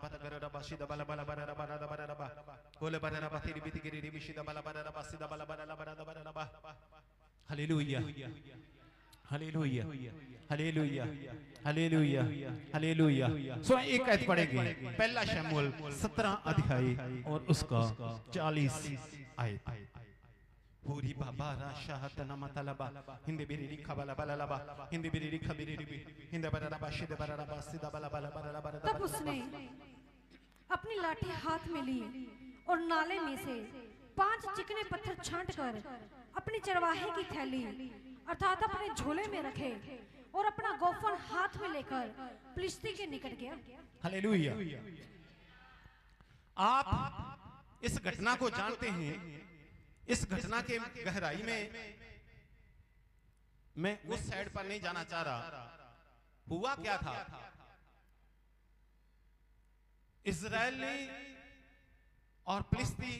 pata garara basida bala bala bara bara bara bara kole bara batiri bitigiri bishida bala bara basida bala bara bara bara. Hallelujah hallelujah hallelujah hallelujah hallelujah. So एक आयत पढ़ेंगे, पहला शमूएल 17 अध्याय और उसका 40 आयत। पूरी बाबा राशाहत नमतलबा हिंदी बिरी खबला बला लबा हिंदी बिरी खबिरी हिंदी बरा बाशिद बरा बासिदा बला बला बला बरा। तब उसने अपनी लाठी हाथ में ली और नाले में से 5 चिकने पत्थर छांटकर अपनी चरवाहे की थैली अर्थात अपने झोले में रखे और अपना गोफन हाथ में लेकर फिलिस्ती के निकट गया। हालेलुया। आप इस घटना को जानते हैं। इस घटना के गहराई में मैं उस साइड पर नहीं जाना चाह रहा। हुआ क्या था? इजरायली और फिलिस्ती,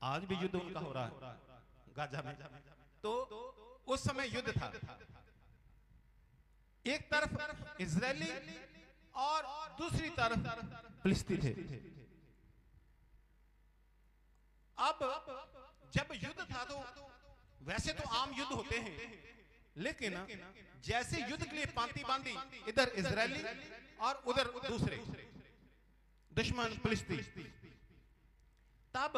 आज भी युद्ध उनका हो रहा है गाजा में। तो उस समय युद्ध था। एक तरफ इजरायली और दूसरी तरफ फिलिस्ती थे। अब जब युद्ध था तो वैसे तो आम युद्ध होते हैं, लेकिन जैसे युद्ध के लिए पांति बांधी, इधर इजरायली और उधर दूसरे दुश्मन फिलिस्ती। तब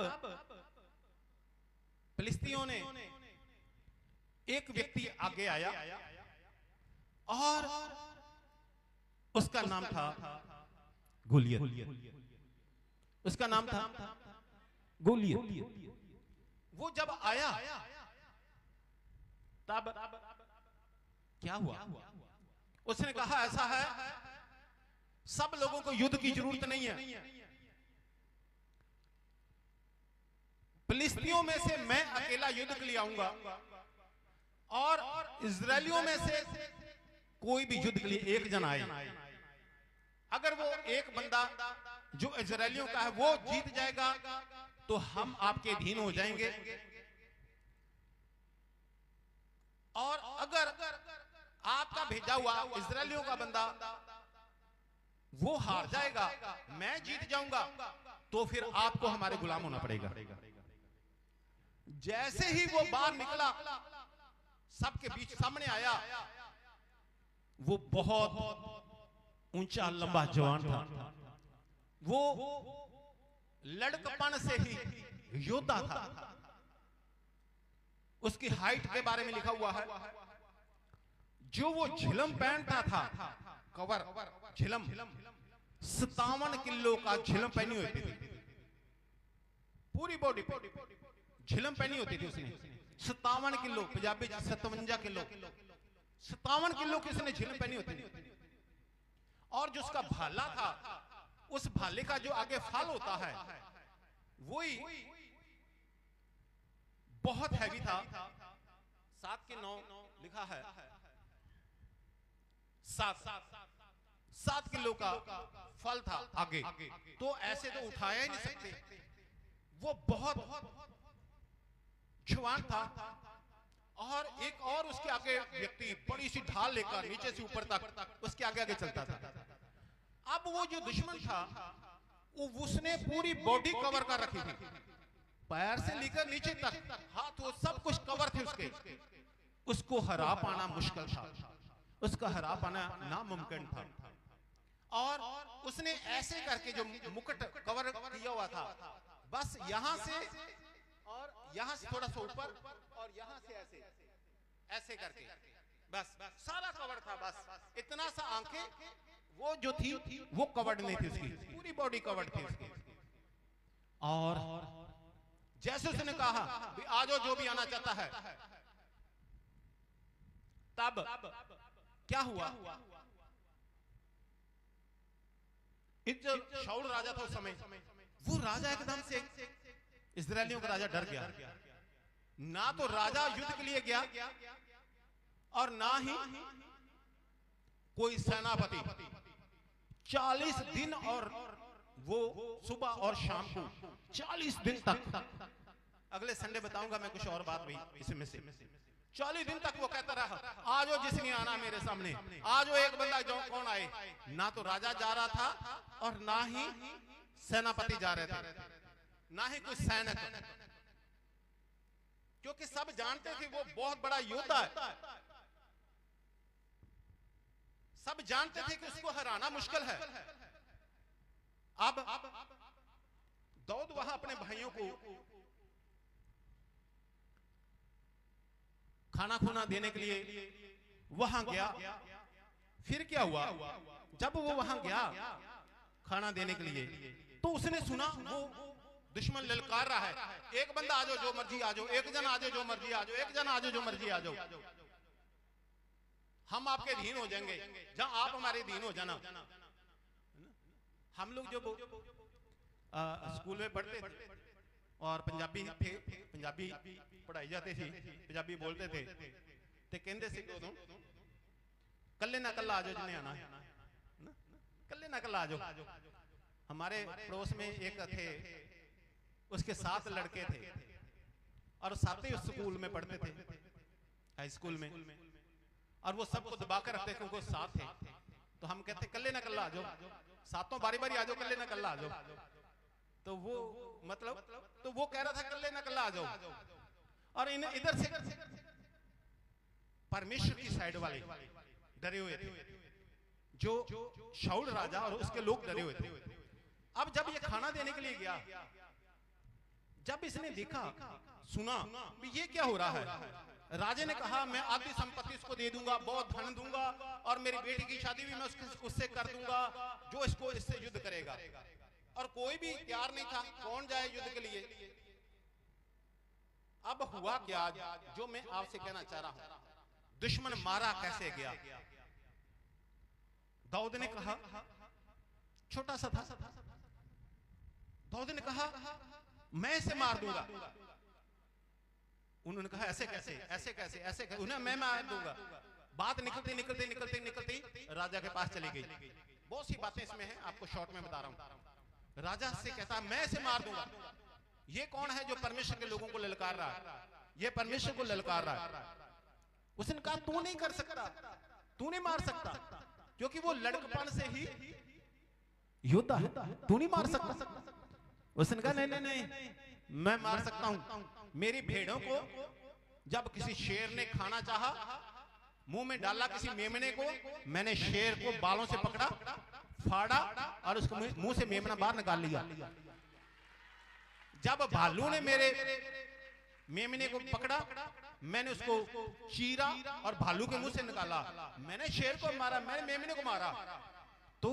फिलिस्तियों ने एक व्यक्ति आगे आया और उसका नाम था गोलियत। उसका नाम था गोलियत। वो जब आया तब क्या हुआ? उसने कहा ऐसा है, सब लोगों को युद्ध की जरूरत नहीं है। फिलिस्तियों में से मैं अकेला युद्ध के लिए आऊंगा और इजरायलियों में से कोई भी युद्ध के लिए एक जन आए। अगर वो एक बंदा जो इजरायलियों का है वो जीत जाएगा तो हम आपके अधीन हो जाएंगे, और अगर आपका भेजा हुआ इजरायलियों का बंदा वो हार जाएगा, मैं जीत जाऊंगा, तो फिर आपको हमारे गुलाम होना पड़ेगा। जैसे ही वो बाहर निकला, सबके बीच सामने आया, वो बहुत ऊंचा लंबा जवान था। वो लड़कपन से ही योद्धा था। उसकी हाइट के बारे में लिखा हुआ है, जो वो झिलम पहनता था, कवर झिलम, 57 किलो का झिलम पहनी होती थी। पूरी बॉडी झिलम पहनी होती थी उसने। 57 किलो, पंजाबी 57 किलो, 57 किलो की उसने झिलम पहनी होती थी। और जो उसका भाला था, उस भाले का जो आगे फाल होता है वही बहुत हैवी था। 7 के 9 लिखा है, 7 किलो का फल था आगे, तो ऐसे तो उठाया ही नहीं सकते। वो बहुत जवान था। और एक और उसके आगे व्यक्ति बड़ी सी ढाल लेकर नीचे से ऊपर तक उसके आगे आगे चलता था। अब वो जो दुश्मन था उसने पूरी बॉडी कवर कर रखी थी, पैर से लेकर नीचे तक, हाथ वो सब कुछ कवर थे उसके। उसको हरा पाना मुश्किल था, उसका हरा पाना नामुमकिन था। और उसने ऐसे करके जो मुकुट कवर किया हुआ था, बस यहां से और यहां से थोड़ा सा ऊपर और यहां से ऐसे ऐसे करके बस सारा कवर था। बस इतना सा आंखें वो जो थी वो कवर्ड नहीं थी, उसकी पूरी बॉडी कवर्ड थी उसकी। और जैसे उसने कहा भी आ जाओ जो भी आना चाहता है, तब क्या हुआ? जो शाऊल राजा था उस समय, वो राजा एकदम से इजरायलियों का राजा डर गया। ना तो राजा युद्ध के लिए गया और ना ही कोई सेनापति। 40 दिन और वो सुबह और शाम को 40 दिन तक, अगले संडे बताऊंगा मैं कुछ और बात भी इसमें से। 40 दिन तक वो कहता रहा, आज वो जिसने आना मेरे सामने, आज वो एक बंदा जो कौन आए। ना तो राजा जा रहा था और ना ही सेनापति जा रहे थे, ना ही कोई सैनिक, क्योंकि सब जानते थे वो बहुत बड़ा योद्धा है। सब जानते थे कि उसको हराना मुश्किल है। अब दाऊद वहां अपने भाइयों को खाना खुना देने के लिए वहां गया। फिर क्या हुआ, जब वो वहां गया खाना देने के लिए, तो उसने सुना वो दुश्मन ललकार रहा है, एक बंदा आ जाओ जो मर्जी आ जाओ, एक जन आ जाओ जो मर्जी आ जाओ, एक जन आ जाओ जो मर्जी आ जाओ, हम आपके अधीन हो जाएंगे, जहां आप हमारे अधीन हो जाना। हम लोग जो स्कूल में पढ़ते थे और पंजाबी थे, पंजाबी पढ़ाई जाती थी, पंजाबी बोलते थे, ते कहते से उदों कल्ले ना कल्ला आ जाओ जिन्हें आना है, कल्ले ना कल्ला आ जाओ। हमारे पड़ोस में एक थे, उसके 7 लड़के थे और 7 ही स्कूल में पढ़ते थे, हाई स्कूल में, और वो सबको दबा कर रखते क्योंकि 7 थे। तो हम कहते कल्ले ना कल्ला आ जाओ, 7 बारी बारी आ जाओ, कल्ले ना कल्ला आ जाओ। तो वो मतलब, तो वो कह रहा था कल्ले ना कल्ला आ जाओ, और इधर से परमेश्वर की साइड वाले डरे हुए थे, जो शाऊल राजा और उसके लोग डरे हुए थे। अब जब ये खाना देने के लिए गया, जब इसने देखा सुना ये क्या हो रहा है, राजे ने कहा मैं आधी संपत्ति इसको दे दूंगा, बहुत धन दूंगा, और मेरी बेटी की शादी भी मैं उससे कर दूंगा जो इसको इससे युद्ध करेगा। और कोई भी तैयार नहीं था, कौन जाए युद्ध के लिए। अब हुआ क्या, जो मैं आपसे कहना चाह रहा हूं, दुश्मन मारा कैसे गया। दाऊद ने कहा, छोटा सा था, दाऊद ने कहा मैं इसे मार दूंगा। उन्होंने कहा ऐसे कैसे, ऐसे कैसे, ऐसे कैसे, उन्हें मैं मार दूंगा। बात निकलते निकलते निकलते निकलते राजा के पास चली गई। बहुत सी बातें इसमें हैं, आपको शॉर्ट में बता रहा हूं। राजा से कहता मैं इसे मार दूंगा। ये कौन है जो परमेश्वर के लोगों को ललकार रहा है, ये परमेश्वर को ललकार रहा है। उसने कहा तू नहीं कर सकता, तू नहीं मार सकता, क्योंकि वो लड़कपन से ही योद्धा है, तू नहीं मार सकता। उसने कहा नहीं नहीं नहीं, मैं मार सकता हूं। मेरी भेड़ों को जब किसी शेर ने खाना चाहा, मुंह में डाला किसी मेमने को, मैंने शेर को बालों से पकड़ा, फाड़ा और उसको मुंह से मेमना बाहर निकाल लिया। जब भालू ने मेरे मेमने को पकड़ा, मैंने उसको चीरा और भालू के मुंह से निकाला। मैंने शेर को मारा, मैंने मेमने को मारा। तो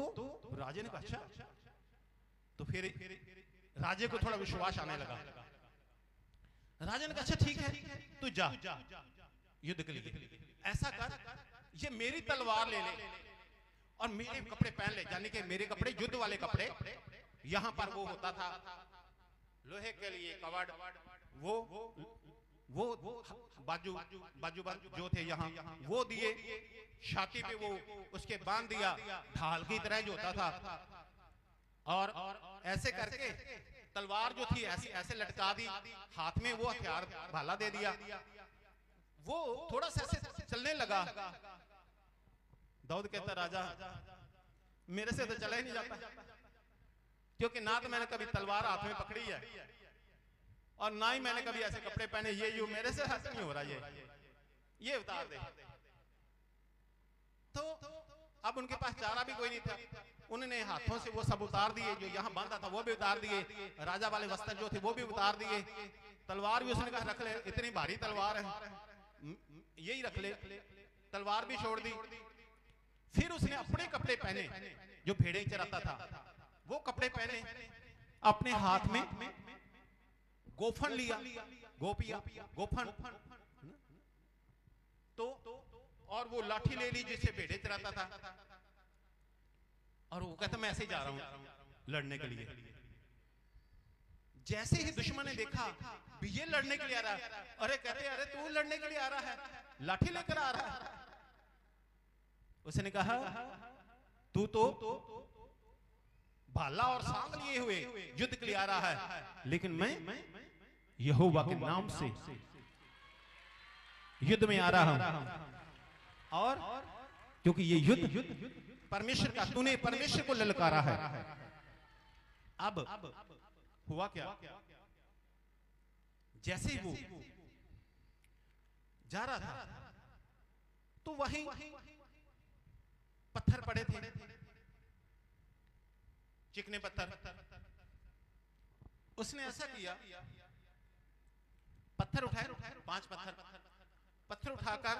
राजे ने कहा अच्छा। तो फिर राजे को थोड़ा विश्वास आने लगा। राजा ने कहा अच्छा ठीक है, तू जा युद्ध के लिए, ऐसा कर ये मेरी तलवार ले ले और मेरे कपड़े पहन ले, यानी कि मेरे कपड़े युद्ध वाले कपड़े। यहां पर वो होता था लोहे के लिए कवड़, वो बाजूबंद जो थे यहाँ वो दिए, छाती पे वो उसके बांध दिया, ढाल की तरह जो होता था, और ऐसे करके तलवार जो थी ऐसे ऐसे लटका दी, हाथ में वो हथियार भाला दे दिया। वो थोड़ा सा ऐसे चलने लगा। दाऊद कहता राजा मेरे से तो चला ही नहीं जाता, क्योंकि ना तो मैंने कभी तलवार हाथ में पकड़ी है और ना ही मैंने कभी ऐसे कपड़े पहने। ये यू मेरे से हाथ नहीं हो रहा, ये उतार दे। तो अब उनके पास चारा भी कोई नहीं था, उन्होंने हाथों से वो सब उतार दिए, जो यहाँ बांधा था वो भी उतार दिए, राजा वाले वस्त्र जो थे वो भी उतार दिए, तलवार भी उसने कहा रख ले, इतनी भारी तलवार है यही रख ले, तलवार भी छोड़ दी। फिर उसने अपने कपड़े पहने जो भेड़ें चराता था, वो कपड़े पहने, अपने हाथ में गोफन लिया, गोपिया गोफन, तो और वो लाठी ले ली जिससे भेड़ें चराता था, और वो कहता मैं ऐसे ही जा रहा हूं लड़ने के लिए। जैसे ही दुश्मन ने देखा भी ये लड़ने के लिए आ रहा है, अरे कहते अरे तू लड़ने के लिए आ रहा है, लाठी लेकर आ रहा है। उसने कहा तू तो भाला और सांग लिए हुए युद्ध के लिए आ रहा है, लेकिन मैं यहोवा के नाम से युद्ध में आ रहा हूं और क्योंकि ये युद्ध परमेश्वर का, तूने परमेश्वर को ललकारा है। अब हुआ क्या, जैसे ही वो जा रहा था तो वहीं पत्थर पड़े थे, चिकने पत्थर। उसने ऐसा किया, पत्थर उठाए, 5 पत्थर उठाकर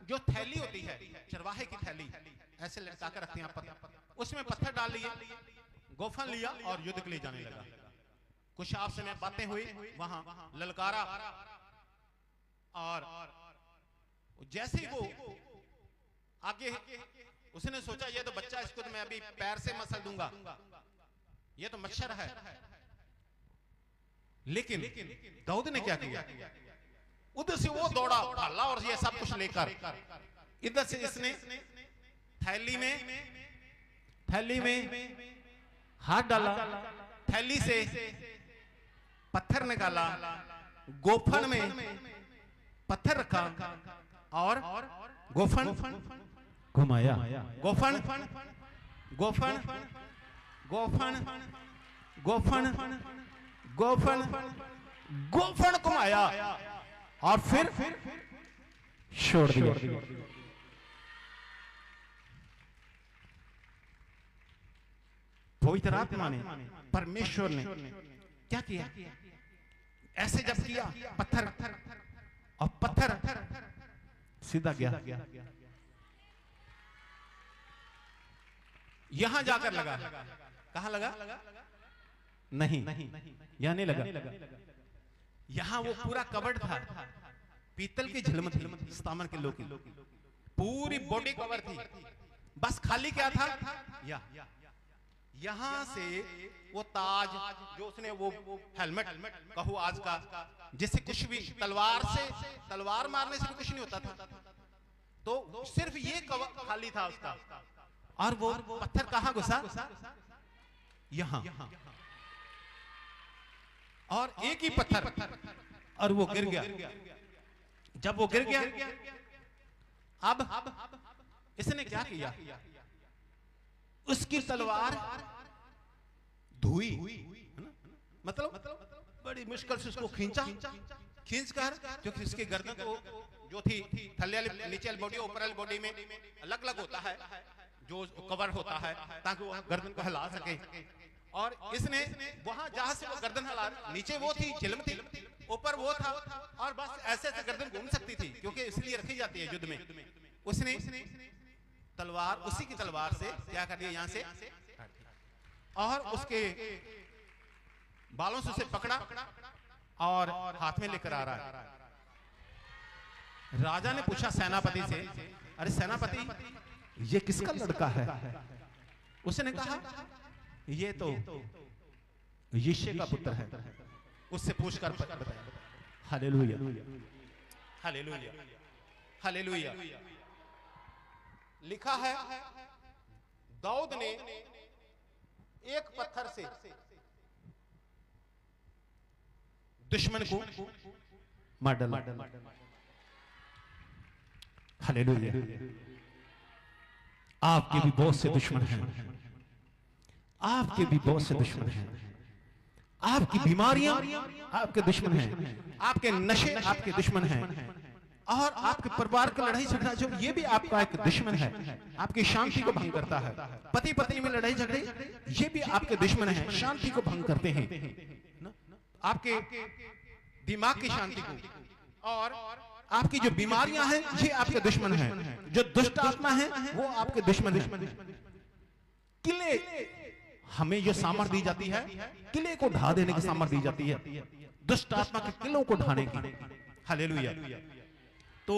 जो थैली होती है चरवाहे की थैली, ऐसे लटका कर रखते हैं आप, उसमें पत्थर डाल लिए, गोफन लिया और युद्ध के लिए जाने लगा। कुछ आपसे में बातें हुई, वहां ललकारा, और जैसे ही वो आगे, उसने सोचा ये तो बच्चा, इसको तो मैं अभी पैर से मसल दूंगा, ये तो मच्छर है। लेकिन दाऊद ने क्या किया, उधर से वो दौड़ा, भाला और ये सब कुछ लेकर, इधर से इसने थैली में हाथ डाला, थैली से पत्थर निकाला, गोफन में पत्थर रखा और गोफन घुमाया, गोफन गोफन गोफन गोफन गोफन गोफन घुमाया और फिर छोड़ दिया। पवित्र आत्मा ने, परमेश्वर ने क्या किया, ऐसे जब किया, पत्थर और पत्थर सीधा गया, यहां जाकर लगा। कहां लगा? नहीं, यहां नहीं लगा, यहां वो पूरा कवर्ड था, पीतल की झिलमत थी, स्तामन के लोग की पूरी बॉडी कवर थी, बस खाली क्या था, यहां से वो ताज जो उसने, वो हेलमेट कहूं आज का, जिससे कुछ भी तलवार मारने से भी कुछ नहीं होता था, तो सिर्फ ये कवर खाली था उसका, और वो पत्थर कहां घुसा, यहां, और एक ही पत्थर, और वो गिर गया। जब वो गिर गया, अब इसने क्या किया, उसकी तलवार धुई, मतलब बड़ी मुश्किल से उसको खींचकर, क्योंकि इसकी गर्दन को जो थी थल्ले वाली, नीचे वाली बॉडी, ऊपर वाली बॉडी में अलग अलग होता है, जो कवर होता है, ताकि वो गर्दन को हिला सके। और इसने वहां जहां से वो गर्दन हिला, नीचे वो थी चिलम थी, ऊपर वो था, और बस ऐसे ऐसे गर्दन घूम सकती थी, क्योंकि इसलिए रखी जाती है युद्ध में। उसने तलवार, उसी की तलवार से क्या कर दिया, यहां से, और उसके बालों से उसे पकड़ा और हाथ में लेकर आ रहा है। राजा ने पूछा सेनापति से, अरे सेनापति, ये किसका लड़का है? उसने कहा, ये तो यिशै का पुत्र है। उससे पूछकर बताया। Hallelujah, hallelujah, hallelujah. लिखा है, दाऊद ने एक पत्थर से दुश्मन को मार डाला। हालेलुया। आपके भी बहुत से दुश्मन हैं, आपके भी बहुत से दुश्मन हैं, आपकी बीमारियां आपके दुश्मन हैं, आपके नशे आपके दुश्मन हैं, और आपके परिवार का लड़ाई झगड़ा जो, ये भी आपका एक दुश्मन है, आपकी शांति को भंग करता है। पति पत्नी में लड़ाई झगड़े, ये भी आपके दुश्मन है, शांति को भंग करते हैं, आपके दिमाग की शांति को। और आपकी जो बीमारियां हैं, ये आपके दुश्मन हैं, जो दुष्ट आत्मा है वो आपके दुश्मन है। किले, हमें जो सामर्थ दी जाती है, किले को ढा देने की सामर्थ दी जाती है, दुष्ट आत्मा के किलों को ढाने की। हालेलुया। तो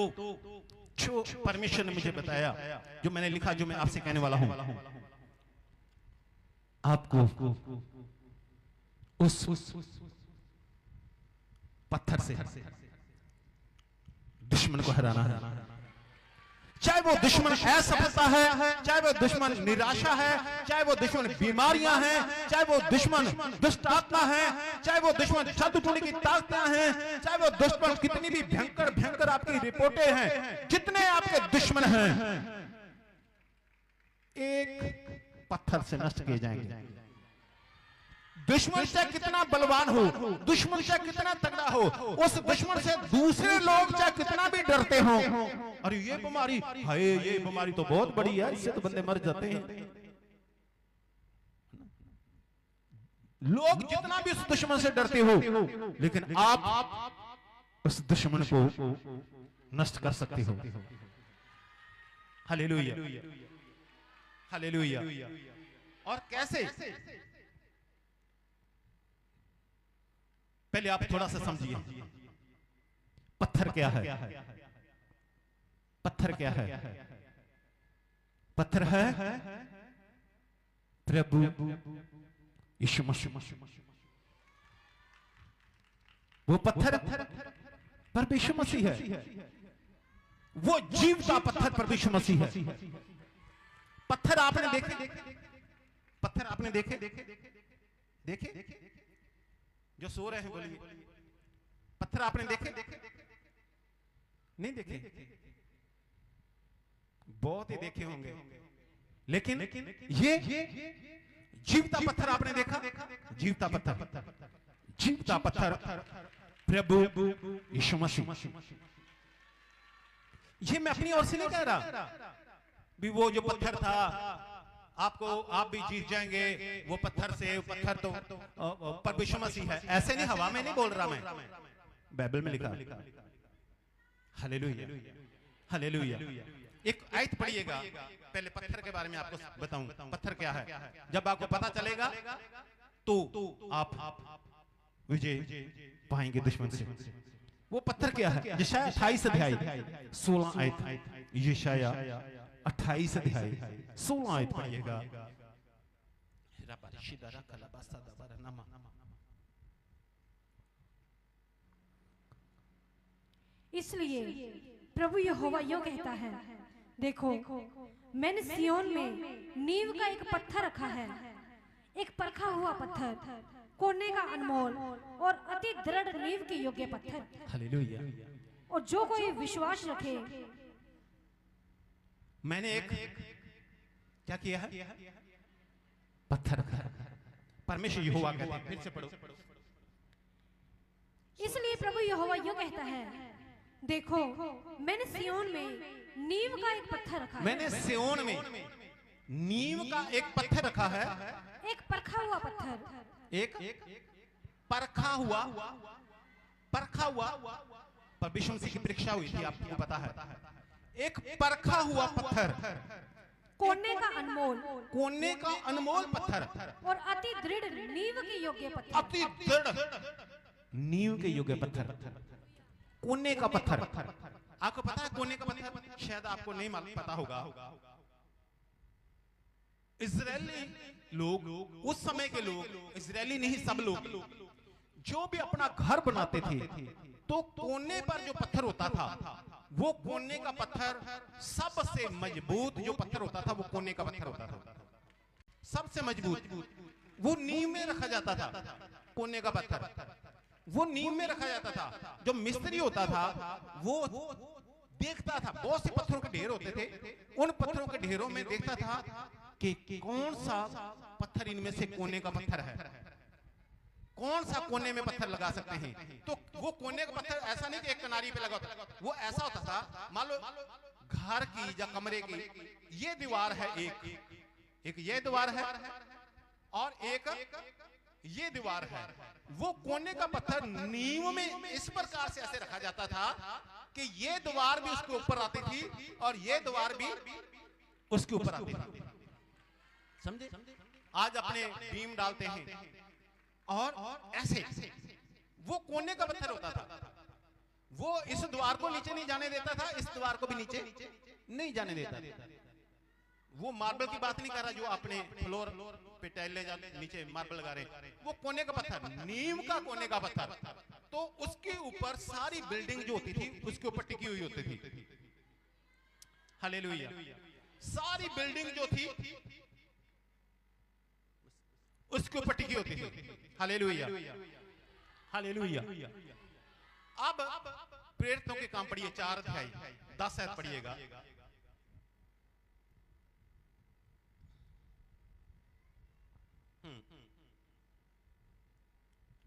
जो परमेश्वर ने मुझे बताया, जो मैंने लिखा, जो मैं आपसे कहने वाला हूं, आपको उस पत्थर से दुश्मन को हराना है। चाहे वो दुश्मन असफलता है, चाहे वो दुश्मन निराशा है, चाहे वो दुश्मन बीमारियां हैं, चाहे वो दुश्मन दुष्ट आत्मा है, चाहे वो दुश्मन जादू टोने की ताकतें हैं, चाहे वो दुश्मन कितनी भी भयंकर भयंकर आपकी रिपोर्टें हैं, जितने आपके दुश्मन हैं, एक पत्थर से नष्ट किए जाएंगे। दुश्मन चाहे कितना बलवान हो, दुश्मन चाहे कितना तगड़ा हो, उस दुश्मन से दूसरे लोग चाहे कितना भी डरते हो, अरे ये बीमारी, हाय ये बीमारी तो बहुत बड़ी है, इससे तो बंदे मर जाते हैं। लोग जितना भी उस दुश्मन से डरते हो, लेकिन आप उस दुश्मन को नष्ट कर सकते हो। Hallelujah, hallelujah. और कैसे? पहले आप थोड़ा सा समझिए, पत्थर क्या है? पत्थर क्या है? पत्थर है प्रभु यीशु मसीह। वो पत्थर पर यीशु मसीह है, वो जीवता पत्थर पर यीशु मसीह है। पत्थर आपने देखे? पत्थर आपने देखे? देखे जो सो रहे हैं बोलिए, पत्थर आपने देखे? नहीं देखे? बहुत ही देखे होंगे, लेकिन ये जीवता पत्थर आपने देखा? जीवता पत्थर, जीवता पत्थर प्रभु यीशु मसीह। ये मैं अपनी ओर से नहीं कह रहा भी वो जो पत्थर था आपको, आप भी जीत जाएंगे वो पत्थर से, पत्थर तो पर यीशु मसीह है, ऐसे नहीं, हवा में नहीं बोल रहा मैं, बाइबल में लिखा। Hallelujah, hallelujah. एक आयत पढ़िएगा, पहले पत्थर के बारे में आपको बताऊं, पत्थर क्या है। जब आपको पता चलेगा तो आप विजय पाएंगे दुश्मन से। वो पत्थर क्या है? यशाया 28 अध्याय 16 आयत, यशाया 28 अध्याय 16 आयत पढ़िएगा। इसलिए प्रभु यहोवा यूं कहता है, देखो मैंने सिय्योन में नींव का एक पत्थर रखा है, एक परखा हुआ पत्थर, कोने का अनमोल और अति दृढ़ नींव के योग्य पत्थर। हालेलुया। और जो कोई विश्वास रखे। मैंने एक क्या किया है? पत्थर रखा। परमेश्वर यहोवा कहते हैं, फिर से पढ़ो। इसलिए प्रभु यहोवा यूं कहता है, देखो मैंने सिय्योन में नींव का एक पत्थर रखा है। मैंने सिय्योन में नींव का एक पत्थर रखा है, एक परखा हुआ पत्थर, एक परखा हुआ, परखा हुआ। पर यीशु मसीह की परीक्षा हुई थी, आपको पता है। एक परखा हुआ पत्थर, कोने का अनमोल, कोने का अनमोल पत्थर और अति दृढ़ नींव के योग्य पत्थर। अति दृढ़ नींव के योग्य पत्थर, कोने का पत्थर। आपको पता है कोने का पत्थर? शायद आपको नहीं मालूम, पता होगा। इजरायली लोग, उस समय के लोग, इजरायली नहीं सब लोग, जो भी अपना घर बनाते थे तो कोने पर जो पत्थर होता था, वो कोने का पत्थर सबसे मजबूत जो पत्थर होता था, वो कोने का पत्थर होता था, सबसे मजबूत। वो नींव में रखा जाता था, कोने का पत्थर वो नींव में रखा जाता था। जो मिस्त्री होता था वो देखता था, बहुत से पत्थरों के ढेर होते थे, उन पत्थरों के ढेरों में देखता था कि कौन सा पत्थर इनमें से कोने का पत्थर है, कौन सा कोने में पत्थर लगा सकते हैं। तो वो कोने का पत्थर ऐसा नहीं कि एक किनारी पे लगा होता, वो ऐसा होता था, मान लो घर की या कमरे की ये दीवार है, एक ये दीवार है और एक ये दीवार है। वो कोने का पत्थर नींव में इस प्रकार से ऐसे रखा जाता था कि ये दीवार भी उसके ऊपर आती थी और ये दीवार भी उसके ऊपर आती थी। समझे? आज अपने बीम डालते हैं और ऐसे वो कोने का पत्थर होता था, वो इस द्वार को नीचे नहीं जाने देता था, इस द्वार को भी नीचे नहीं जाने देता था। वो मार्बल की बात नहीं कर रहा जो अपने फ्लोर पे टाइल नीचे मार्बल लगा रहे, वो कोने का पत्थर, नीम का कोने का पत्थर। तो उसके ऊपर सारी बिल्डिंग जो होती थी उसके ऊपर टिकी हुई होती थी। हालेलुया। सारी बिल्डिंग जो थी उसके ऊपर टिकी होती थी। Hallelujah, hallelujah. अब प्रेरितों के काम पढ़िए 4 अध्याय 10 आयत पढ़िएगा।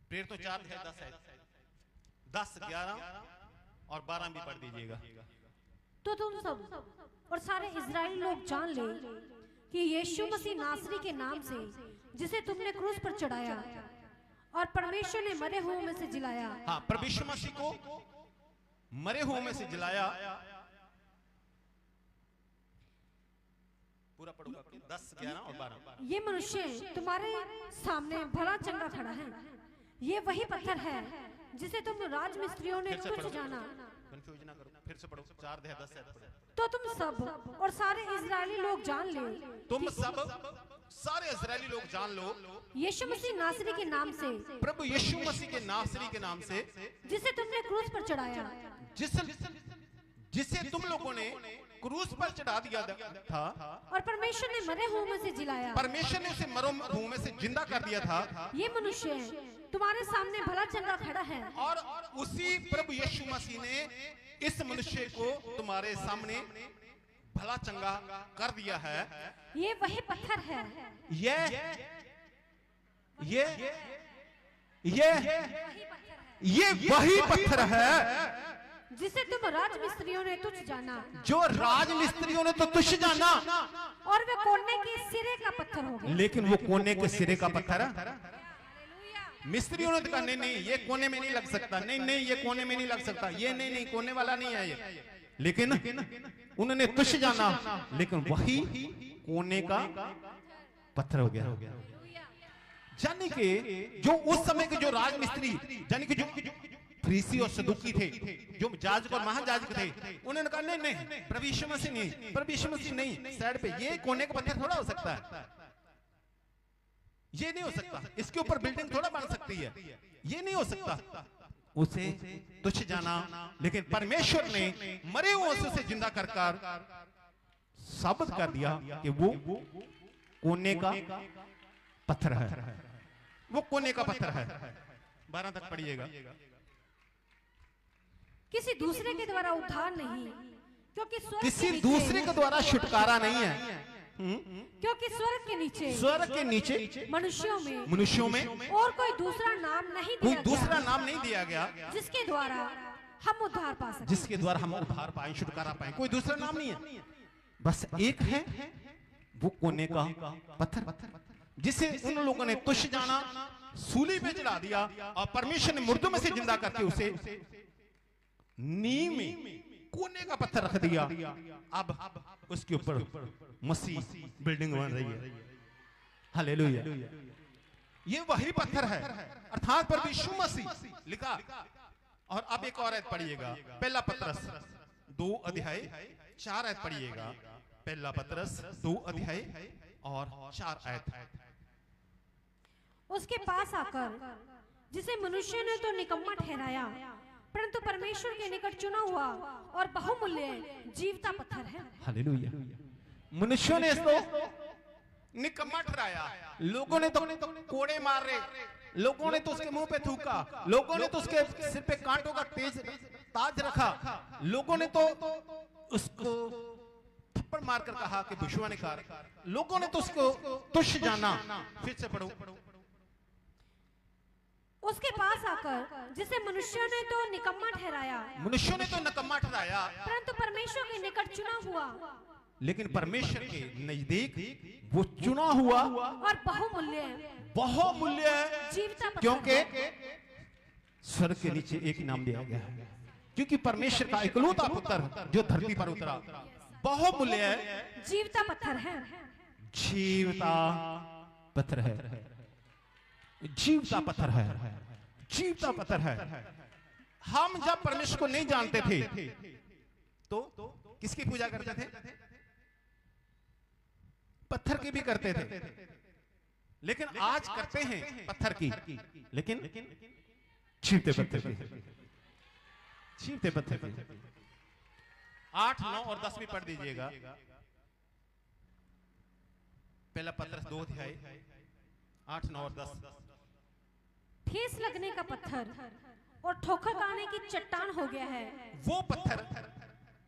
प्रेरितों 4 अध्याय 10 आयत 10, 11 और 12 भी पढ़ दीजिएगा। तो तुम सब और सारे इजराइली लोग जान ले कि यीशु मसीह नासरी के नाम से, जिसे तुमने क्रूस पर चढ़ाया और परमेश्वर ने मरे हुओं में से जिलाया। हाँ, परमेश्वर मसीह को मरे हुओं में से जिलाया। पूरा पढ़ूंगा 10, 11 और 12। ये मनुष्य तुम्हारे सामने भला चंगा खड़ा है। ये वही पत्थर है जिसे तुम राजमिस्त्रियों ने तुच्छ जाना। कंफ्यूज ना करो, फिर से पढ़ो 4 अध्याय 10 आयत पढ़ो। तो तुम सब और सारे इजरायली लोग जान ले, तुम सब सारे इजरायली लोग जान लो, यीशु मसीह नासरी के नाम से, प्रभु यीशु मसीह के नासरी के नाम से, जिसे तुमने क्रूस पर चढ़ाया, जिसे तुम लोगों ने क्रूस पर चढ़ा दिया था और परमेश्वर ने मरे हुओं में से जिलाया, परमेश्वर ने उसे मरे हुओं में से जिंदा कर दिया था। ये मनुष्य तुम्हारे सामने भला चंगा खड़ा है। और उसी प्रभु यीशु मसीह ने इस मनुष्य को तुम्हारे सामने भला चंगा कर दिया है। ये वही पत्थर है, ये वही पत्थर है जिसे तुम राजमिस्त्रियों ने तुच्छ जाना, जो राजमिस्त्रियों ने तो तुच्छ जाना, और वे कोने के सिरे का पत्थर हो गया। लेकिन वो कोने के सिरे का पत्थर है। मिस्त्रियों ने तो कहा नहीं नहीं ये कोने में नहीं लग सकता, नहीं नहीं ये कोने में नहीं लग सकता, ये नहीं नहीं कोने वाला नहीं है ये। लेकिन उन्होंने तुच्छ जाना, लेकिन वही कोने का पत्थर हो गया। यानी कि जो उस समय के जो राजमिस्त्री, यानी कि जो फरीसी और सदूकी थे, जो याजक और महायाजक थे, उन्होंने कहा नहीं नहीं प्रभु यीशु मसीह नहीं, प्रभु यीशु मसीह नहीं, साइड पे ये कोने का पत्थर थोड़ा हो सकता है, ये नहीं हो सकता, इसके ऊपर बिल्डिंग थोड़ा बन सकती है, ये नहीं हो सकता। उसे तुच्छ जाना, लेकिन परमेश्वर ने मरे हुओं से उसे जिंदा कर साबित कर दिया कि वो कोने का पत्थर है, वो कोने का पत्थर है। 12 तक पढ़िएगा। किसी दूसरे के द्वारा उद्धार नहीं, क्योंकि किसी दूसरे के द्वारा छुटकारा नहीं है, क्योंकि स्वर्ग के नीचे मनुष्यों में और कोई दूसरा नाम नहीं दिया, कोई दूसरा नाम नहीं दिया गया जिसके द्वारा हम उद्धार पा सकें, जिसके द्वारा हम उद्धार पाएं, छुटकारा पाएं। कोई दूसरा नाम नहीं है, बस एक है, वो कोने का पत्थर, जिसे उन लोगों ने तुच्छ जाना, सूली पे चढ़ा दिया, और परमेश्वर ने मुर्दों में से जिंदा करके उसे नींव में कोने का पत्थर रख दिया। अब उसके ऊपर मसीह बिल्डिंग बन रही है। हालेलुया। ये वही पत्थर है, अर्थात प्रभु यीशु मसीह लिखा। और अब एक और आयत पढ़िएगा, पहला पतरस 2 अध्याय 4 आयत पढ़िएगा। पहला पतरस 2 अध्याय और 4 आयत। उसके पास आकर, जिसे मनुष्य ने तो निकम्मा ठहराया, परंतु परमेश्वर के निकट चुना हुआ और बहुमूल्य जीवता पत्थर है। हालेलुया। मनुष्यों ने इसको निकम्मा ठहराया, लोगों ने तो कोड़े मार रहे, लोगों ने तो उसके मुंह पे थूका, लोगों ने तो उसके सिर पे कांटों का ताज रखा, लोगों ने तो उसको थप्पड़ मारकर कहा कि दुश्मनीकार, लोगों ने तो उसको तुच्छ जाना। फिर से पढ़ो। उसके पास आकर, जिसे मनुष्यों ने तो निकम्मा ठहराया, मनुष्यों ने तो निकम्मा ठहराया, परंतु परमेश्वर के निकट चुना हुआ, लेकिन परमेश्वर के नजदीक वो चुना हुआ और बहुमूल्य जीवता, क्योंकि स्वर्ग के नीचे एक नाम दिया गया है, क्योंकि परमेश्वर का इकलौता पुत्र जो धरती पर उतरा, बहुमूल्य जीवता पत्थर है। जीवता पत्थर है, जीवता पत्थर है, जीवता पत्थर है। हम जब परमेश्वर को नहीं जानते थे तो किसकी पूजा करते थे? पत्थर की भी करते थे, लेकिन आज करते हैं पत्थर की, लेकिन जीवते पत्थर की, जीवते पत्थर की। 8, 9 और 10 भी पढ़ दीजिएगा। पहला पत्र 2 अध्याय 8, 9 और 10। ठेस लगने का पत्थर और ठोकर खाने की चट्टान हो गया है। वो पत्थर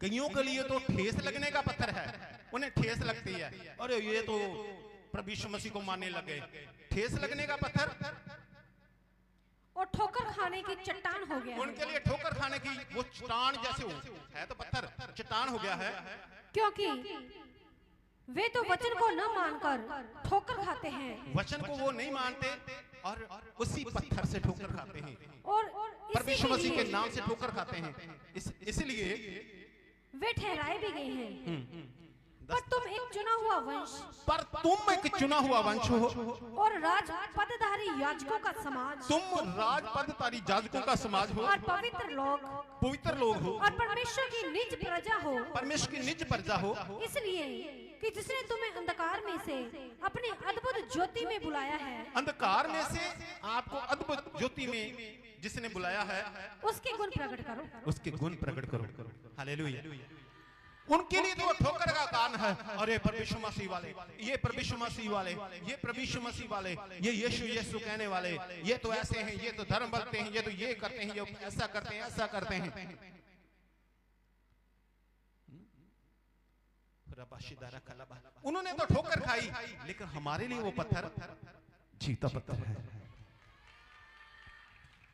कईयों के लिए तो ठेस लगने का पत्थर है, उन्हें ठेस लगती है, अरे ये तो प्रभु यीशु मसीह को मानने लगे। ठेस लगने का पत्थर और ठोकर खाने की चट्टान हो गया है। उनके लिए ठोकर खाने की वो चट्टान जैसे है, तो पत्थर चट्टान हो गया है, क्योंकि वे तो वचन को न मानकर ठोकर खाते हैं। वचन को वो नहीं मानते और उसी पत्थर से ठोकर खाते हैं, और प्रभु यीशु मसीह के नाम से ठोकर खाते हैं। इसलिए वे ठहराए भी गए हैं। पर तुम एक चुना हुआ वंश, हो और राज पदधारी याजकों का समाज, तुम राज पदधारी याजकों का समाज हो और पवित्र लोग हो और परमेश्वर की निज प्रजा हो, इसलिए कि जिसने तुम्हें अंधकार में से अपनी अद्भुत ज्योति में बुलाया है, अंधकार में से आपको अद्भुत ज्योति में जिसने बुलाया है, उसके गुण प्रकट करो। हालेलुया। उनके लिए तो ठोकर का कारण है, अरे प्रभु यीशु मसीह वाले, ये प्रभु यीशु मसीह वाले, ये प्रभु यीशु मसीह वाले, ये यीशु कहने वाले, ये तो ऐसे हैं, ये तो धर्म बदलते हैं, ये तो ये करते हैं, ये ऐसा करते हैं। उन्होंने तो ठोकर खाई, लेकिन हमारे लिए वो पत्थर जीता पत्थर है।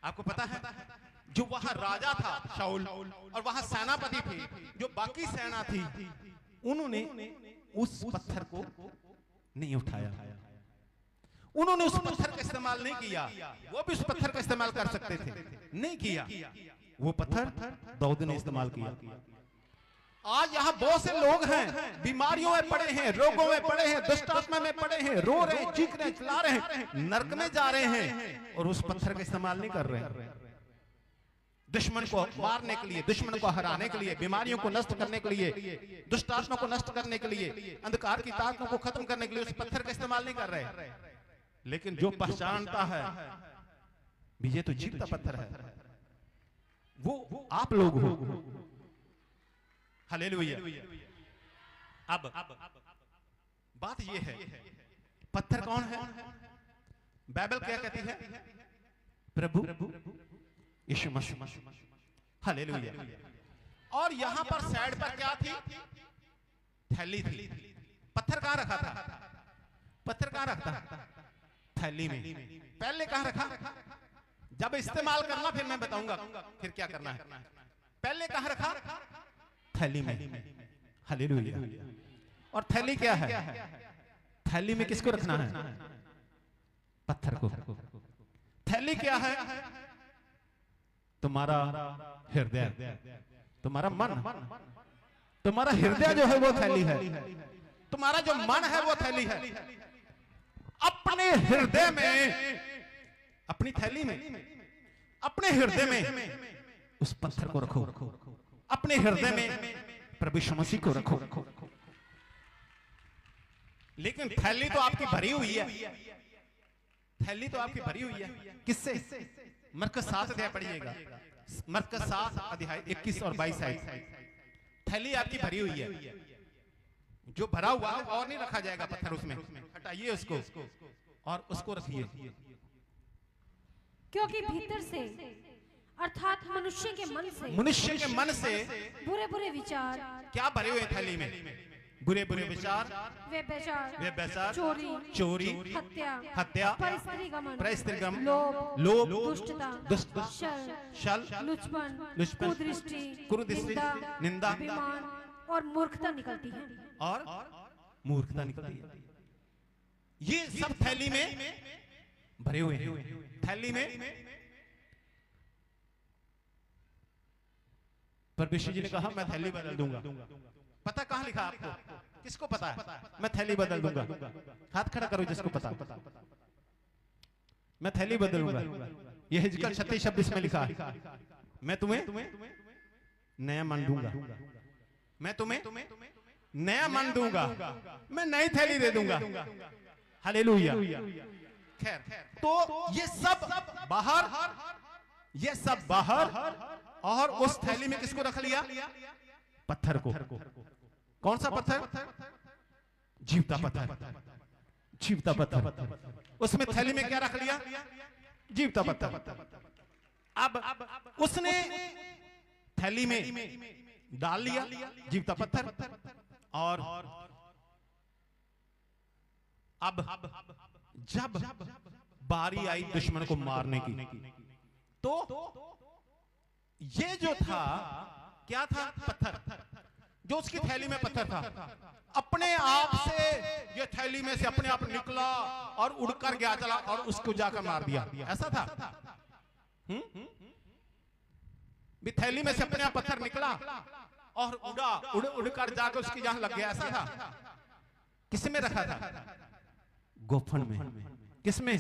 आपको पता है, जो वहां राजा था शाऊल और वहां सेनापति थे, जो बाकी सेना थी, उन्होंने उस पत्थर को नहीं उठाया, उन्होंने उस पत्थर का इस्तेमाल नहीं किया। वो भी उस पत्थर का इस्तेमाल कर सकते थे, नहीं किया। वो पत्थर दाऊद ने इस्तेमाल किया। आज यहाँ बहुत से लोग हैं, बीमारियों में पड़े हैं, रोगों में पड़े हैं, दुष्ट आत्मा में पड़े हैं, रो रहे हैं, चीख रहे हैं, चिल्ला रहे हैं, नरक में जा रहे हैं, और उस पत्थर का इस्तेमाल नहीं कर रहे हैं। दुश्मन को मारने के लिए, दुश्मन को हराने के लिए, बीमारियों को नष्ट करने के लिए, दुष्ट आत्मा को नष्ट करने के लिए, अंधकार की ताकतों को खत्म करने के लिए उस पत्थर का इस्तेमाल नहीं कर रहे। लेकिन जो पहचानता है भी ये तो जीवता पत्थर है, वो आप लोग हो। हालेलुया। अब बात ये है, पत्थर कौन है? बाइबल क्या कहती है? प्रभु यीशु मसीह। हालेलुया। और यहां पर साइड पर क्या थी? थैली थी। पत्थर कहां रखा था? पत्थर कहां रखा था? थैली में। पहले कहां रखा? जब इस्तेमाल करना फिर मैं बताऊंगा फिर क्या करना है। पहले कहां रखा? थैली में। हालेलुया। और थैली क्या है? थैली में किसको रखना है? पत्थर को। थैली क्या है? तुम्हारा हृदय, तुम्हारा मन, तुम्हारा हृदय जो है वो थैली है, तुम्हारा जो मन है वो थैली है। अपने हृदय में, अपनी थैली में, अपने हृदय में उस पत्थर को रखो, अपने हृदय में प्रभु यीशु मसीह को रखो। लेकिन थैली तो आपकी भरी हुई है, थैली तो आपकी भरी हुई है। किससे? मरकस 7 अध्याय पढ़िएगा, मरकस 7 अध्याय 21 और 22 आयत। थैली आपकी भरी हुई है, जो भरा हुआ और नहीं रखा जाएगा पत्थर उसमें, हटाइए उसको और उसको रखिए। क्योंकि भीतर से अर्थात मनुष्य के मन से बुरे बुरे विचार क्या भरे हुए थैली में? बुरे बुरे विचार, व्यभिचार, चोरी, हत्या, परस्त्रीगमन, लोभ, दुष्टता, छल, लुचपन, कुदृष्टि, निंदा और मूर्खता निकलती है। ये सब थैली में भरे हुए हैं। थैली में परमेश्वर जी ने कहा मैं थैली बदल दूंगा। पता कहां लिखा आपको? किसको पता है? मैं थैली बदल दूंगा। हाथ खड़ा करो जिसको पता। मैं थैली बदलूंगा। यह हिजकिय्याह 36:26 में लिखा है, मैं तुम्हें नया मन दूंगा, मैं तुम्हें नया मन दूंगा, मैं नई थैली दे दूंगा। हालेलुया। खैर, तो ये सब बाहर, और उस थैली में किसको रख लिया? पत्थर को। कौन सा पत्थर? जीवता पत्थर, जीवता पत्थर। उसमें थैली में क्या रख लिया? जीवता पत्थर। अब उसने थैली में डाल लिया जीवता पत्थर, और अब जब बारी आई दुश्मन को मारने की, तो ये जो था क्या था? पत्थर, जो उसकी थैली में पत्थर था, अपने आप से ये थैली में से अपने आप निकला और उड़कर गया चला और उसको जाकर मार दिया। ऐसा था? भी थैली में से अपने आप पत्थर निकला और उड़ा, उड़कर जाकर उसकी जान लग गया। ऐसा था? किसमें रखा था? गोफन में। किसमें?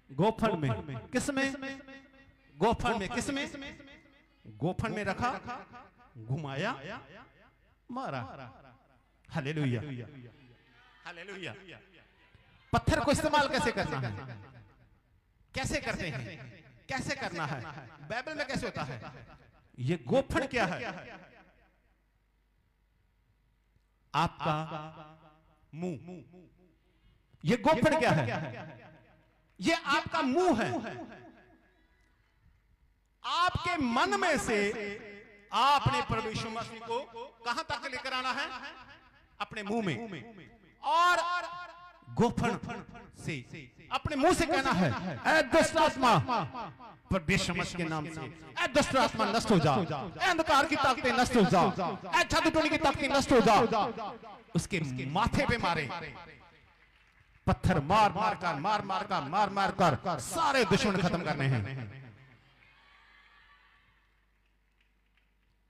गोफन में। किसमें? गोफन में। किसमें? गोफन में रखा, घुमाया, मारा। Hallelujah, hallelujah. पत्थर को इस्तेमाल कैसे करना है? कैसे करते हैं? कैसे करना है? बाइबल में कैसे होता है? ये गोफन क्या है? आपका मुंह। ये गोफन क्या है? ये आपका मुंह है। आपके मन में से आपने प्रभु यीशु मसीह को कहां तक लेकर आना है? अपने मुंह में। और गोफन से अपने मुंह से कहना है, ऐ दुष्ट आत्मा, प्रभु यीशु मसीह के नाम से, ऐ दुष्ट आत्मा नष्ट हो जा, ऐ अंधकार की ताकतें नष्ट हो जा, ऐ जादू टोने की ताकतें नष्ट हो जा। उसके माथे पे मारे पत्थर, मार मार कर सारे दुश्मन खत्म करने हैं।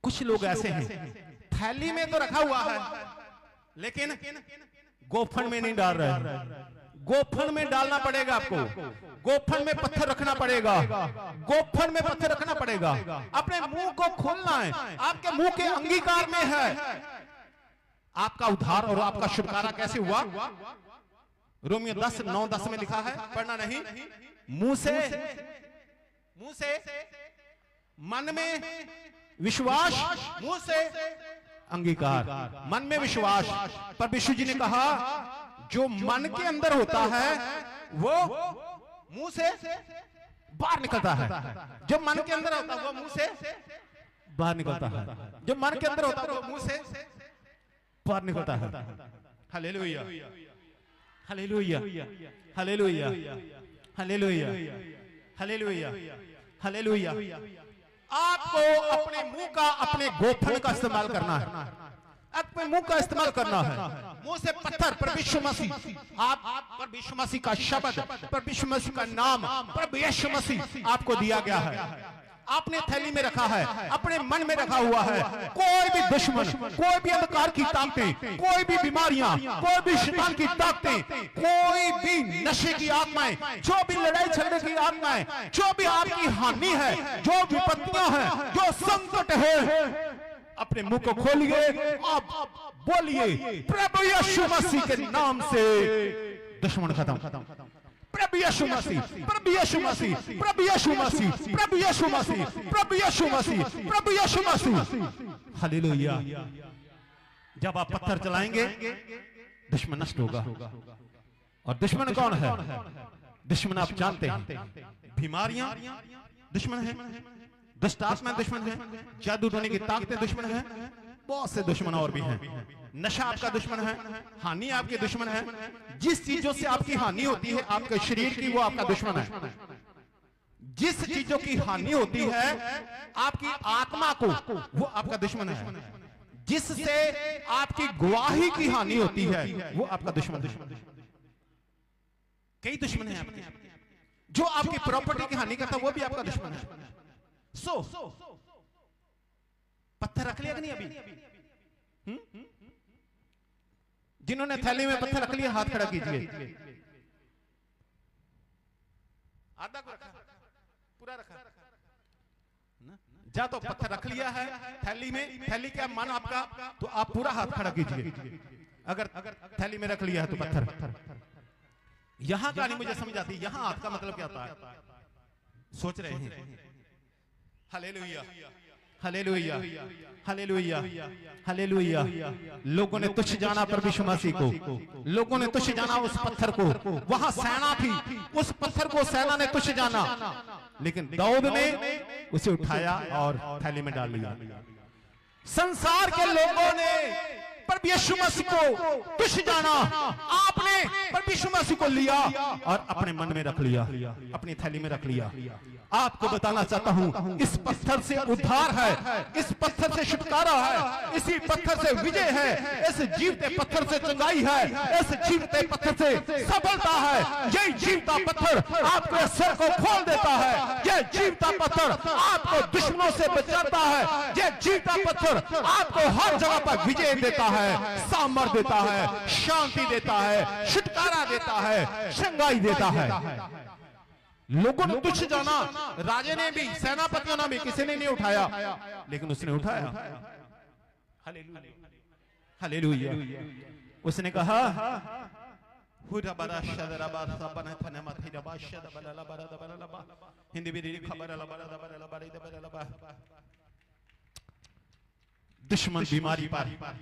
कुछ लोग ऐसे हैं, थैली में तो रखा हुआ है लेकिन गोफन में नहीं डाल रहे। गोफन में डालना पड़ेगा आपको। गोफन में पत्थर रखना पड़ेगा। गोफन में पत्थर रखना पड़ेगा। अपने मुंह को खोलना है। आपके मुंह के अंगीकार में है आपका उद्धार और आपका छुटकारा कैसे हुआ। रोमियो 10:9-10 में लिखा है, पढ़ना नहीं? मुंह से मन में विश्वास, मुंह से अंगीकार। मन में विश्वास, पर यीशु जी ने कहा जो मन के अंदर होता है वो मुंह से बाहर निकलता है। जो मन के अंदर होता है वो मुंह से बाहर निकलता है। जो मन के अंदर होता है वो मुंह से बाहर निकलता है। Hallelujah, hallelujah, hallelujah, hallelujah, hallelujah, hallelujah. आपको अपने मुंह का, अपने गोफन का इस्तेमाल करना है। अपने मुंह का इस्तेमाल करना है। मुंह से पत्थर, प्रभु यीशु मसीह, आप प्रभु यीशु मसीह का शब्द, प्रभु यीशु मसीह का नाम, प्रभु यीशु मसीह आपको दिया गया है। आपने थैली में रखा है, अपने मन में रखा हुआ है। कोई भी दुश्मन, कोई भी अंधकार की ताकतें, कोई भी बीमारियां, कोई भी शैतान की ताकतें, कोई भी नशे की आत्माएं, जो भी लड़ाई झगड़े की आत्माएं, जो भी आपकी हानि है, जो विपत्तियां हैं, जो संकट है, अपने मुंह को खोलिए, अब बोलिए प्रभु यीशु मसीह के नाम से दुश्मन खत्म। प्रभु यीशु मसीह, प्रभु यीशु मसीह, प्रभु यीशु मसीह, प्रभु यीशु मसीह, प्रभु यीशु मसीह, प्रभु यीशु मसीह। हालेलुया। जब आप पत्थर चलाएंगे दुश्मन नष्ट होगा। और दुश्मन कौन है? दुश्मन आप जानते हैं, बीमारियां दुश्मन है, दुष्ट आत्मा दुश्मन है, जादू टोने की ताकतें दुश्मन है, बहुत से दुश्मन और भी हैं। नशा आपका दुश्मन है, हानि आपके दुश्मन है। जिस चीजों से आपकी हानि होती है आपके शरीर की, वो आपका दुश्मन है। जिस चीजों की हानि होती है आपकी आत्मा को, वो आपका दुश्मन है। जिससे आपकी गवाही की हानि होती है वो आपका दुश्मन है। कई दुश्मन है आपके। जो आपकी प्रॉपर्टी की हानि करता है वो भी आपका दुश्मन है। पत्थर रख लिया कि नहीं अभी? जिन्होंने थैली में पत्थर रख लिया हाथ खड़ा कीजिए। आधा को रखा, पूरा रखा जा तो पत्थर रख लिया है थैली में। थैली क्या मन आपका, तो आप पूरा हाथ खड़ा कीजिए। अगर थैली में रख लिया है तो पत्थर। यहां का नहीं मुझे समझ आती, यहां हाथ का मतलब क्या होता है? सोच रहे हैं? Hallelujah, hallelujah, hallelujah, hallelujah. लोगों ने तुच्छ जाना प्रभु यीशु मसीह को, लोगों ने तुच्छ जाना उस पत्थर को। वहां सेना थी, उस पत्थर को सेना ने तुच्छ जाना, लेकिन दाऊद ने उसे उठाया और थैली में डाल लिया। संसार के लोगों ने प्रभु यीशु मसीह को तुच्छ जाना, आपने प्रभु यीशु मसीह को लिया और अपने मन में रख लिया, अपनी थैली में रख लिया। आपको बताना चाहता हूं, इस पत्थर से उद्धार है, इस पत्थर से छुटकारा है, इसी पत्थर से विजय है, इस जीवते पत्थर से चंगाई है, इस जीवते पत्थर से सफलता है। यह जीवता पत्थर आपके सर को खोल देता है, यह जीवता पत्थर आपको दुश्मनों से बचाता है, यह जीवता पत्थर आपको हर जगह पर विजय देता है, सामर्थ्य देता है, शांति देता है, छुटकारा देता है, चंगाई देता है। लोगों ने तुच्छ जाना, राजे ने भी, सेनापतियों ने भी, किसी ने नहीं उठाया, लेकिन उसने उठाया। हालेलुया। उसने कहा हिंदी भी खबर, दुश्मन बीमारी पर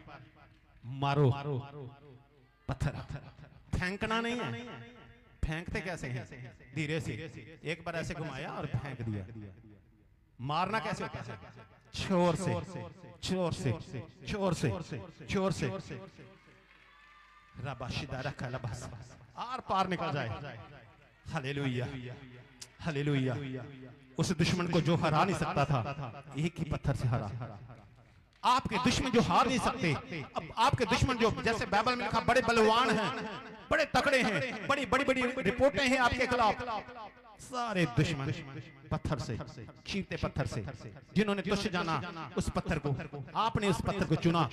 मारो पत्थर, फेंकना नहीं है। फेंकते कैसे हैं? धीरे से, एक बार ऐसे घुमाया और फेंक दिया। मारना कैसे होता है? छोर से, छोर से, छोर से, छोर से, आर पार निकल जाए। Hallelujah, hallelujah. उस दुश्मन को जो हरा नहीं सकता था, एक ही पत्थर से हरा। आपके दुश्मन जो हार नहीं सकते, अब आपके दुश्मन जो, जैसे बाइबल में लिखा, बड़े बलवान हैं, बड़े तकड़े हैं, बड़ी बड़ी बड़ी रिपोर्टें हैं आपके खिलाफ, सारे दुश्मन पत्थर से, चीरते पत्थर से, जिन्होंने तुच्छ जाना उस पत्थर को, आपने उस पत्थर को चुना।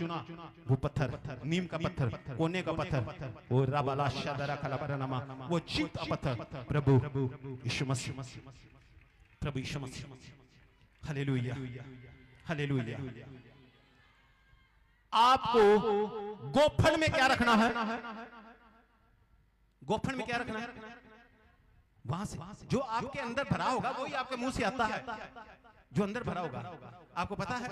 वो पत्थर, नीम का पत्थर, कोने का पत्थर, वो रबाला शदरा खलाबरनमा, वो जीवता पत्थर प्रभु यीशु मसीह, प्रभु यीशु मसीह। Hallelujah, hallelujah. आपको गोफन में क्या रखना है? गोफन में क्या रखना है? वहां से जो आपके अंदर भरा होगा वही आपके मुंह से आता है। जो अंदर भरा होगा, आपको पता है,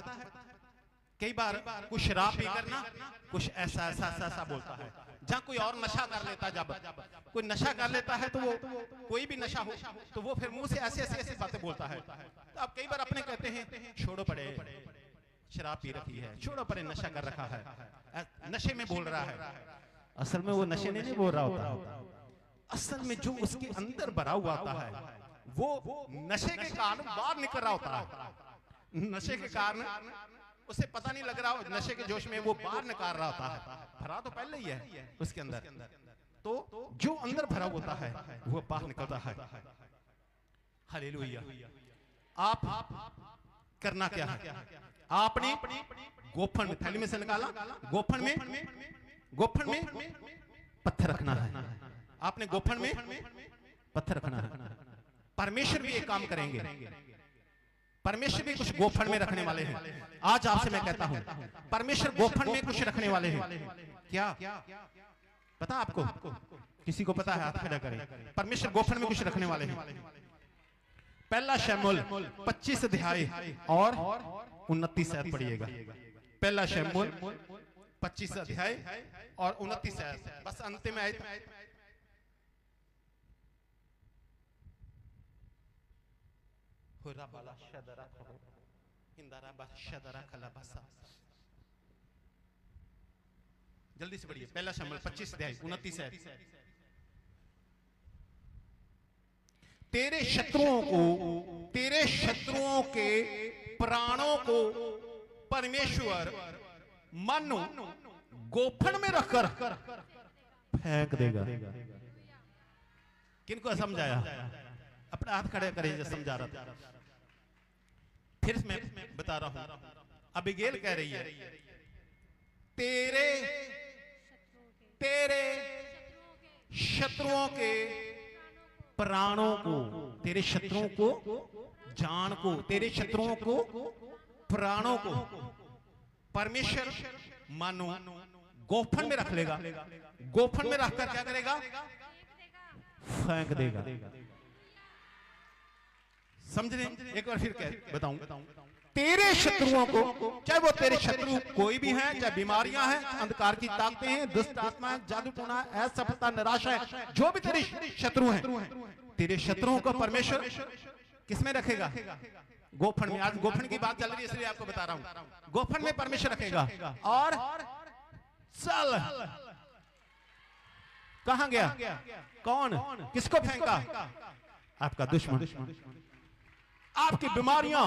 कई बार कुछ शराब पी करना, कुछ ऐसा ऐसा ऐसा ऐसा बोलता है। जहां कोई और नशा कर लेता है, जब कोई नशा कर लेता है, तो वो कोई भी नशा हो तो वो फिर मुंह से ऐसी ऐसी ऐसी बातें बोलता है। तो आप कई बार अपने कहते हैं, छोड़ो पड़े, शराब पी रखी है, छोड़ो परे, नशा कर रखा है, नशे में बोल रहा है। असल में वो नशे नहीं बोल रहा होता, असल में जो उसके अंदर भरा हुआ होता है वो नशे के कारण बाहर निकल रहा होता है। नशे के कारण उसे पता नहीं लग रहा हो, नशे के जोश में वो बाहर निकाल रहा होता है। भरा तो पहले ही है उसके अंदर, तो जो अंदर भरा होता है वो बाहर निकलता है। हालेलुया। आप करना क्या है? आपने गोफन में, थैली में से निकाला, गोफन में पत्थर रखना है। आपने गोफन में पत्थर रखना है। परमेश्वर भी एक काम करेंगे, परमेश्वर भी कुछ गोफन में रखने वाले हैं। आज आपसे मैं कहता हूं, परमेश्वर गोफन में कुछ रखने वाले हैं। क्या पता आपको? किसी को पता है? हाथ खड़ा करें। परमेश्वर गोफन में कुछ रखने वाले हैं। पहला शमूएल 25 अध्याय और 29 आयत पढ़िएगा। पहला शमूएल 25 अध्याय और 29 आयत, बस अंतिम आयत। जल्दी से पढ़िए। पहला शमूएल 25 अध्याय 29 आयत। तेरे शत्रुओं के प्राणों को परमेश्वर मानो गोफन में रखकर फेंक देगा। किनको समझाया? अपना हाथ खड़े करें जो समझा रहा था। फिर मैं बता रहा हूं, अबीगैल कह रही है, तेरे शत्रुओं के प्राणों को, तेरे शत्रुओं को, जान को, तेरे शत्रुओं को, प्राणों को परमेश्वर मानो गोफन में रख लेगा। गोफन में रखकर क्या करेगा? फेंक देगा। समझ रहे? एक बार फिर बताऊं। तेरे शत्रुओं को, चाहे वो तेरे शत्रु कोई भी हैं, चाहे बीमारियां हैं, अंधकार की ताकतें हैं, दुष्ट आत्मा है, जादू टोना है, असफलता, निराशा है, जो भी तेरे शत्रु हैं, तेरे शत्रुओं को परमेश्वर किसमें रखेगा? गोफन में। आज गोफन की बात चल रही है इसलिए आपको बता रहा हूं। गोफन में परमेश्वर रखेगा। और चल, कहां गया? कौन? किसको फेंका? आपका दुश्मन। आपकी बीमारियां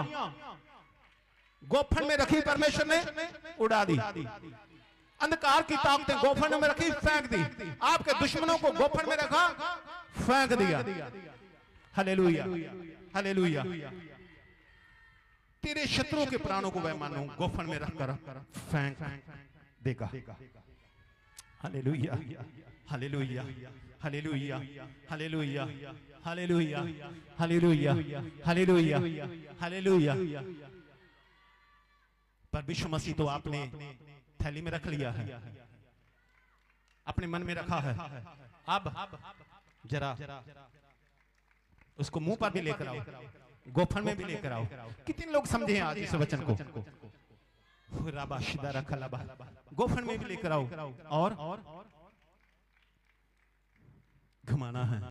गोफन में रखी परमेश्वर ने उड़ा दी। अंधकार की ताकतें गोफन में रखी, फेंक दी। आपके दुश्मनों को गोफन में रखा, फेंक दिया। Hallelujah, hallelujah. तेरे शत्रुओं के प्राणों को वह मानो गोफन में रखकर फेंक देगा। Hallelujah, hallelujah, hallelujah, hallelujah, hallelujah, hallelujah, hallelujah, hallelujah. पर विश्व मसीह तो आपने थैली में रख लिया है, अपने मन में रखा है। अब जरा उसको मुंह पर भी लेकर आओ, गोफन में भी लेकर आओ। कितने लोग समझे आज इस वचन को? गोफन में भी लेकर आओ और घुमाना है।